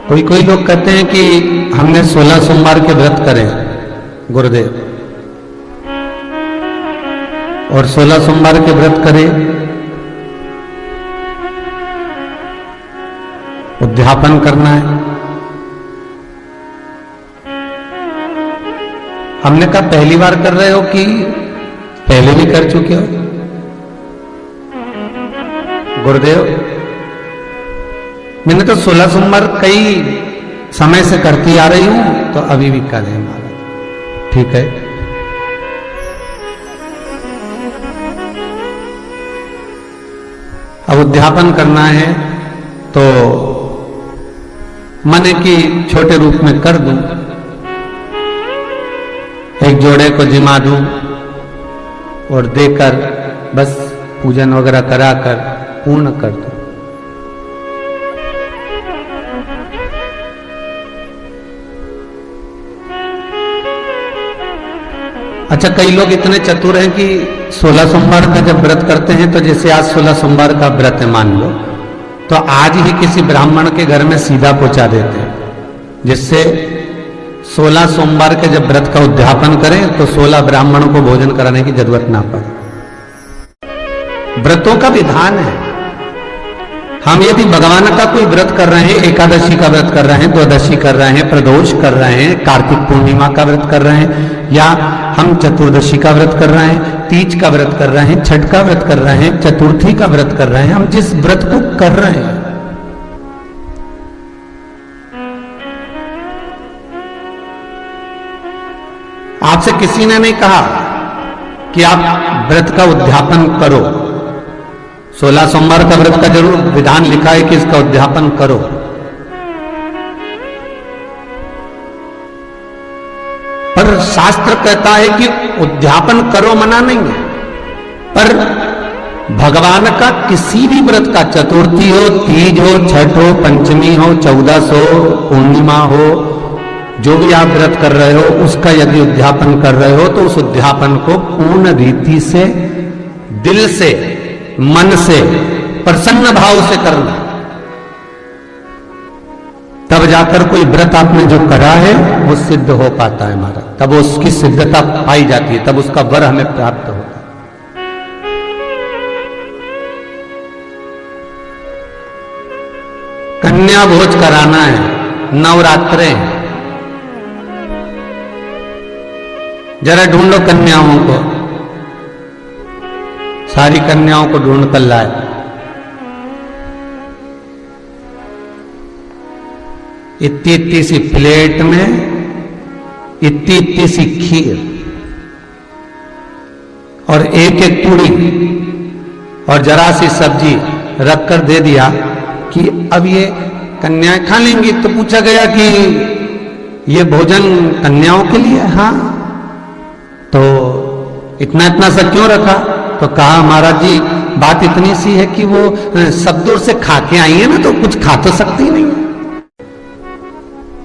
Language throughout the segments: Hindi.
कोई कोई लोग कहते हैं कि हमने 16 सोमवार के व्रत करे गुरुदेव, और 16 सोमवार के व्रत करे, उद्यापन करना है। हमने कहा पहली बार कर रहे हो कि पहले भी कर चुके हो? गुरुदेव मैंने तो 16 सोमवार कई समय से करती आ रही हूं, तो अभी भी कर है महाराज। ठीक है, अब उद्यापन करना है तो मन की छोटे रूप में कर दूं, एक जोड़े को जिमा दूं और देकर बस पूजन वगैरह कराकर पूर्ण कर दूं। अच्छा, कई लोग इतने चतुर हैं कि 16 सोमवार का जब व्रत करते हैं तो जैसे आज 16 सोमवार का व्रत है मान लो, तो आज ही किसी ब्राह्मण के घर में सीधा पहुंचा देते हैं, जिससे 16 सोमवार के जब व्रत का उद्यापन करें तो 16 ब्राह्मणों को भोजन कराने की जरूरत ना पड़े। व्रतों का विधान है। हम यदि भगवान का कोई व्रत कर रहे हैं, एकादशी का व्रत कर रहे हैं, द्वादशी कर रहे हैं, प्रदोष कर रहे हैं, कार्तिक पूर्णिमा का व्रत कर रहे हैं, या हम चतुर्दशी का व्रत कर रहे हैं, तीज का व्रत कर रहे हैं, छठ का व्रत कर रहे हैं, चतुर्थी का व्रत कर रहे हैं, हम जिस व्रत को कर रहे हैं आपसे किसी ने नहीं कहा कि आप व्रत का उद्यापन करो। 16 सोमवार का व्रत का जरूर विधान लिखा है कि इसका उद्यापन करो, पर शास्त्र कहता है कि उद्यापन करो मना नहीं है, पर भगवान का किसी भी व्रत का, चतुर्थी हो, तीज हो, छठ हो, पंचमी हो, 14 हो, पूर्णिमा हो, जो भी आप व्रत कर रहे हो उसका यदि उद्यापन कर रहे हो तो उस उद्यापन को पूर्ण रीति से, दिल से, मन से, प्रसन्न भाव से करना, तब जाकर कोई व्रत आपने जो करा है वो सिद्ध हो पाता है महाराज, तब उसकी सिद्धता पाई जाती है, तब उसका वर हमें प्राप्त होता है। कन्या भोज कराना है, नवरात्रे हैं, जरा ढूंढो कन्याओं को, सारी कन्याओं को ढूंढ कर लाए। इतनी इतनी सी प्लेट में इतनी इतनी सी खीर और एक एक पूड़ी और जरा सी सब्जी रखकर दे दिया कि अब ये कन्याएं खा लेंगी। तो पूछा गया कि ये भोजन कन्याओं के लिए? हाँ। तो इतना इतना सा क्यों रखा? तो कहा महाराज जी बात इतनी सी है कि वो सब दूर से खा के आई है ना, तो कुछ खा तो सकती नहीं है।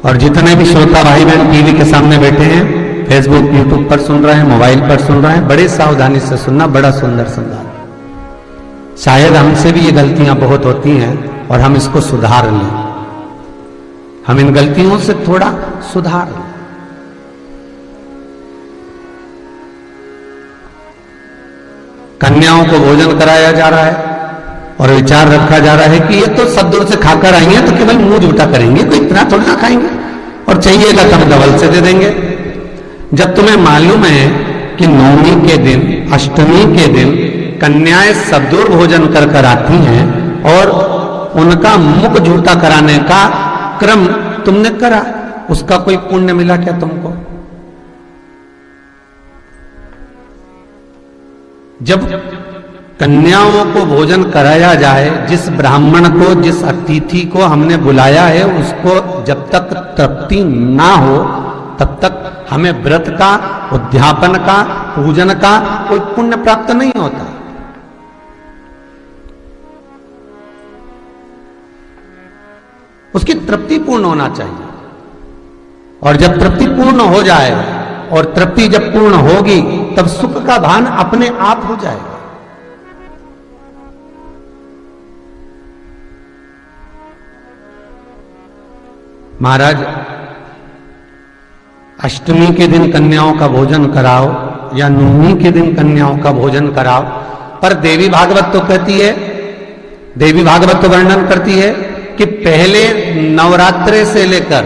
और जितने भी श्रोता भाई बहन टीवी के सामने बैठे हैं, फेसबुक यूट्यूब पर सुन रहे हैं, मोबाइल पर सुन रहे हैं, बड़े सावधानी से सुनना, बड़ा सुंदर संवाद। शायद हमसे भी ये गलतियां बहुत होती हैं और हम इसको सुधार लें, हम इन गलतियों से थोड़ा सुधार लें। कन्याओं को भोजन कराया जा रहा है और विचार रखा जा रहा है कि ये तो सब दूर से खाकर आई हैं, तो केवल मुंह झूठा करेंगे, कोई इतना थोड़ा ना खाएंगे, और चाहिएगा तो हम डबल से दे देंगे। जब तुम्हें मालूम है कि नवमी के दिन, अष्टमी के दिन कन्याएं सब दूर भोजन कर कर आती हैं और उनका मुख झूठा कराने का क्रम तुमने करा, उसका कोई पुण्य मिला क्या तुमको? जब कन्याओं को भोजन कराया जाए, जिस ब्राह्मण को, जिस अतिथि को हमने बुलाया है, उसको जब तक तृप्ति ना हो तब तक हमें व्रत का, उद्यापन का, पूजन का कोई पुण्य प्राप्त नहीं होता। उसकी तृप्ति पूर्ण होना चाहिए, और जब तृप्ति पूर्ण हो जाए, और तृप्ति जब पूर्ण होगी तब सुख का भान अपने आप हो जाएगा। महाराज अष्टमी के दिन कन्याओं का भोजन कराओ या नवमी के दिन कन्याओं का भोजन कराओ, पर देवी भागवत तो कहती है, देवी भागवत तो वर्णन करती है कि पहले नवरात्रे से लेकर